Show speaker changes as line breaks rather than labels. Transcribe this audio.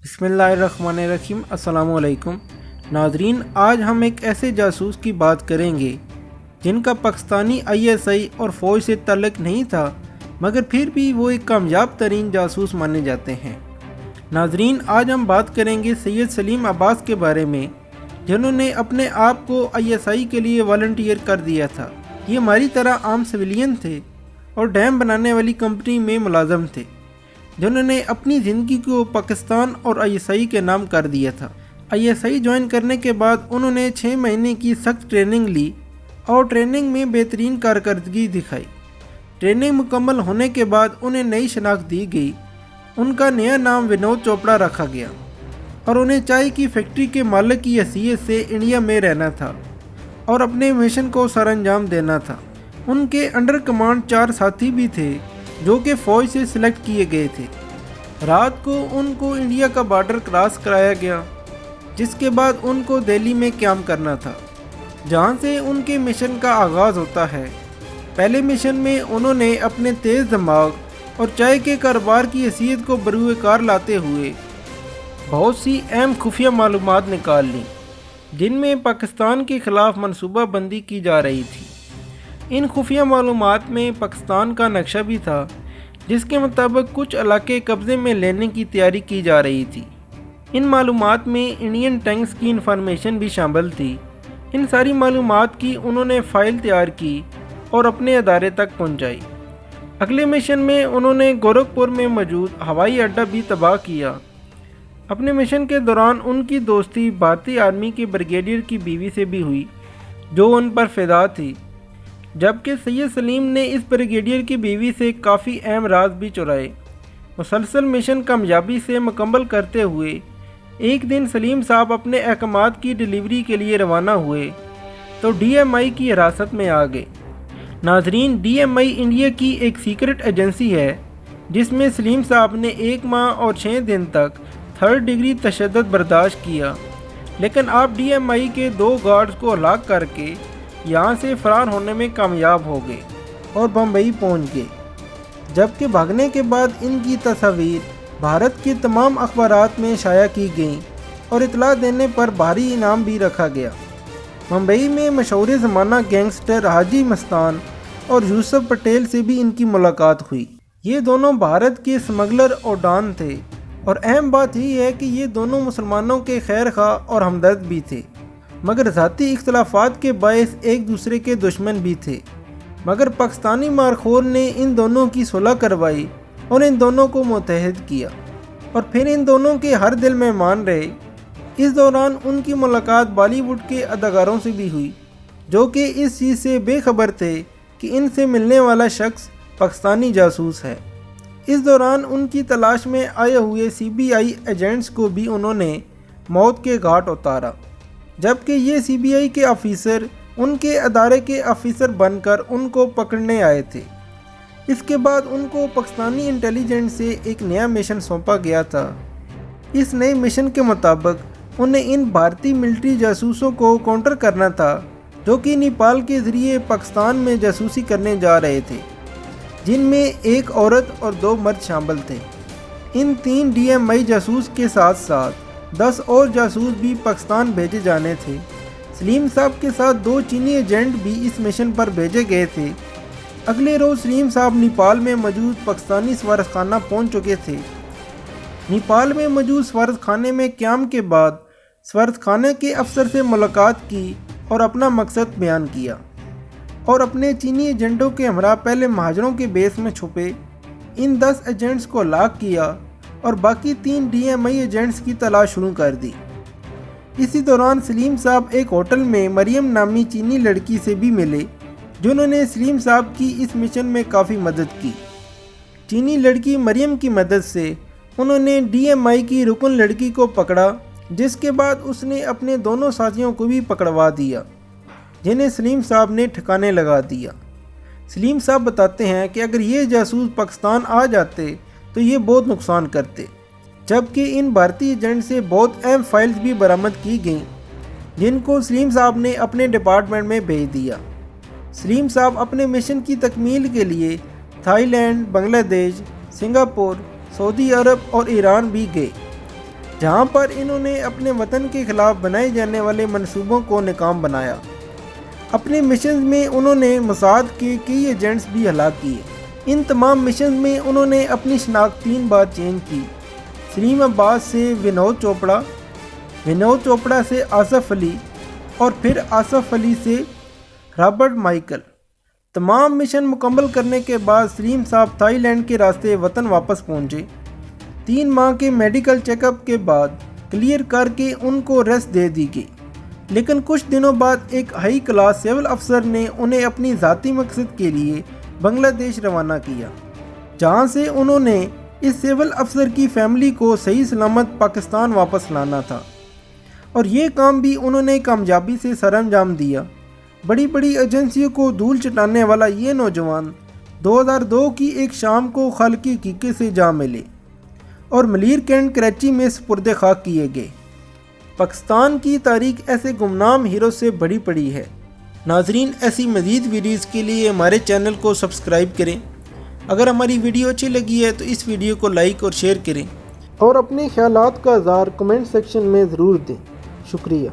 بسم اللہ الرحمن الرحیم۔ السلام علیکم ناظرین، آج ہم ایک ایسے جاسوس کی بات کریں گے جن کا پاکستانی ISI اور فوج سے تعلق نہیں تھا، مگر پھر بھی وہ ایک کامیاب ترین جاسوس مانے جاتے ہیں۔ ناظرین، آج ہم بات کریں گے سید سلیم عباس کے بارے میں، جنہوں نے اپنے آپ کو ISI کے لیے والنٹیئر کر دیا تھا۔ یہ ہماری طرح عام سویلین تھے اور ڈیم بنانے والی کمپنی میں ملازم تھے، جنہوں نے اپنی زندگی کو پاکستان اور ISI کے نام کر دیا تھا۔ ISI جوائن کرنے کے بعد انہوں نے 6 مہینے کی سخت ٹریننگ لی اور ٹریننگ میں بہترین کارکردگی دکھائی۔ ٹریننگ مکمل ہونے کے بعد انہیں نئی شناخت دی گئی۔ ان کا نیا نام ونود چوپڑا رکھا گیا اور انہیں چائے کی فیکٹری کے مالک کی حیثیت سے انڈیا میں رہنا تھا اور اپنے مشن کو سر انجام دینا تھا۔ ان کے انڈر کمانڈ 4 ساتھی بھی تھے جو کہ فوج سے سلیکٹ کیے گئے تھے۔ رات کو ان کو انڈیا کا بارڈر کراس کرایا گیا، جس کے بعد ان کو دہلی میں قیام کرنا تھا، جہاں سے ان کے مشن کا آغاز ہوتا ہے۔ پہلے مشن میں انہوں نے اپنے تیز دماغ اور چائے کے کاروبار کی حیثیت کو بروئے کار لاتے ہوئے بہت سی اہم خفیہ معلومات نکال لیں، جن میں پاکستان کے خلاف منصوبہ بندی کی جا رہی تھی۔ ان خفیہ معلومات میں پاکستان کا نقشہ بھی تھا، جس کے مطابق کچھ علاقے قبضے میں لینے کی تیاری کی جا رہی تھی۔ ان معلومات میں انڈین ٹینکس کی انفارمیشن بھی شامل تھی۔ ان ساری معلومات کی انہوں نے فائل تیار کی اور اپنے ادارے تک پہنچائی۔ اگلے مشن میں انہوں نے گورکھپور میں موجود ہوائی اڈہ بھی تباہ کیا۔ اپنے مشن کے دوران ان کی دوستی بھارتی آرمی کے بریگیڈیئر کی بیوی سے بھی ہوئی، جو ان پر فدا تھی، جبکہ سید سلیم نے اس بریگیڈیئر کی بیوی سے کافی اہم راز بھی چرائے۔ مسلسل مشن کامیابی سے مکمل کرتے ہوئے ایک دن سلیم صاحب اپنے احکامات کی ڈیلیوری کے لیے روانہ ہوئے تو DMI کی حراست میں آ گئے۔ ناظرین، DMI انڈیا کی ایک سیکرٹ ایجنسی ہے جس میں سلیم صاحب نے 1 ماہ اور 6 دن تک 3rd ڈگری تشدد برداشت کیا، لیکن آپ DMI کے 2 گارڈز کو ہلاک کر کے یہاں سے فرار ہونے میں کامیاب ہو گئے اور بمبئی پہنچ گئے، جبکہ بھاگنے کے بعد ان کی تصاویر بھارت کے تمام اخبارات میں شائع کی گئیں اور اطلاع دینے پر بھاری انعام بھی رکھا گیا۔ ممبئی میں مشہور زمانہ گینگسٹر حاجی مستان اور یوسف پٹیل سے بھی ان کی ملاقات ہوئی۔ یہ دونوں بھارت کے سمگلر اور ڈان تھے، اور اہم بات یہ ہے کہ یہ دونوں مسلمانوں کے خیر خواہ اور ہمدرد بھی تھے، مگر ذاتی اختلافات کے باعث ایک دوسرے کے دشمن بھی تھے۔ مگر پاکستانی مارخور نے ان دونوں کی صلح کروائی اور ان دونوں کو متحد کیا، اور پھر ان دونوں کے ہر دل مہمان رہے۔ اس دوران ان کی ملاقات بالی ووڈ کے اداکاروں سے بھی ہوئی، جو کہ اس چیز سے بے خبر تھے کہ ان سے ملنے والا شخص پاکستانی جاسوس ہے۔ اس دوران ان کی تلاش میں آئے ہوئے CBI ایجنٹس کو بھی انہوں نے موت کے گھاٹ اتارا، جبکہ یہ CBI کے آفیسر ان کے ادارے کے آفیسر بن کر ان کو پکڑنے آئے تھے۔ اس کے بعد ان کو پاکستانی انٹیلیجنس سے ایک نیا مشن سونپا گیا تھا۔ اس نئے مشن کے مطابق انہیں ان بھارتی ملٹری جاسوسوں کو کاؤنٹر کرنا تھا، جو کہ نیپال کے ذریعے پاکستان میں جاسوسی کرنے جا رہے تھے، جن میں 1 عورت اور 2 مرد شامل تھے۔ ان 3 DMI جاسوس کے ساتھ ساتھ 10 اور جاسوس بھی پاکستان بھیجے جانے تھے۔ سلیم صاحب کے ساتھ 2 چینی ایجنٹ بھی اس مشن پر بھیجے گئے تھے۔ اگلے روز سلیم صاحب نیپال میں موجود پاکستانی سفارتخانہ پہنچ چکے تھے۔ نیپال میں موجود سفارتخانے میں قیام کے بعد سفارتخانے کے افسر سے ملاقات کی اور اپنا مقصد بیان کیا، اور اپنے چینی ایجنٹوں کے ہمراہ پہلے مہاجروں کے بیس میں چھپے ان 10 ایجنٹس کو ہلاک کیا اور باقی 3 DMI ایجنٹس کی تلاش شروع کر دی۔ اسی دوران سلیم صاحب ایک ہوٹل میں مریم نامی چینی لڑکی سے بھی ملے، جنہوں نے سلیم صاحب کی اس مشن میں کافی مدد کی۔ چینی لڑکی مریم کی مدد سے انہوں نے DMI کی رکن لڑکی کو پکڑا، جس کے بعد اس نے اپنے دونوں ساتھیوں کو بھی پکڑوا دیا، جنہیں سلیم صاحب نے ٹھکانے لگا دیا۔ سلیم صاحب بتاتے ہیں کہ اگر یہ جاسوس پاکستان آ جاتے تو یہ بہت نقصان کرتے، جبکہ ان بھارتی ایجنٹ سے بہت اہم فائلز بھی برآمد کی گئیں، جن کو سلیم صاحب نے اپنے ڈپارٹمنٹ میں بھیج دیا۔ سلیم صاحب اپنے مشن کی تکمیل کے لیے تھائی لینڈ، بنگلہ دیش، سنگاپور، سعودی عرب اور ایران بھی گئے۔ جہاں پر انہوں نے اپنے وطن کے خلاف بنائے جانے والے منصوبوں کو ناکام بنایا۔ اپنے مشنز میں انہوں نے موساد کے کئی ایجنٹس بھی ہلاک کیے۔ ان تمام مشنز میں انہوں نے اپنی شناخت 3 بار چینج کی: سلیم عباس سے ونود چوپڑا، ونود چوپڑا سے آصف علی، اور پھر آصف علی سے رابرٹ مائیکل۔ تمام مشن مکمل کرنے کے بعد سلیم صاحب تھائی لینڈ کے راستے وطن واپس پہنچے۔ 3 ماہ کے میڈیکل چیک اپ کے بعد کلیئر کر کے ان کو ریسٹ دے دی گئی، لیکن کچھ دنوں بعد ایک ہائی کلاس سول افسر نے انہیں اپنی ذاتی مقصد کے لیے بنگلہ دیش روانہ کیا، جہاں سے انہوں نے اس سول افسر کی فیملی کو صحیح سلامت پاکستان واپس لانا تھا، اور یہ کام بھی انہوں نے کامیابی سے سر انجام دیا۔ بڑی بڑی ایجنسیوں کو دھول چٹانے والا یہ نوجوان 2002 کی ایک شام کو خالقی حقیقت سے جا ملے اور ملیر کینٹ کراچی میں سپرد خاک کیے گئے۔ پاکستان کی تاریخ ایسے گمنام ہیرو سے بڑی پڑی ہے۔ ناظرین، ایسی مزید ویڈیوز کے لیے ہمارے چینل کو سبسکرائب کریں۔ اگر ہماری ویڈیو اچھی لگی ہے تو اس ویڈیو کو لائک اور شیئر کریں، اور اپنے خیالات کا اظہار کمنٹ سیکشن میں ضرور دیں۔ شکریہ۔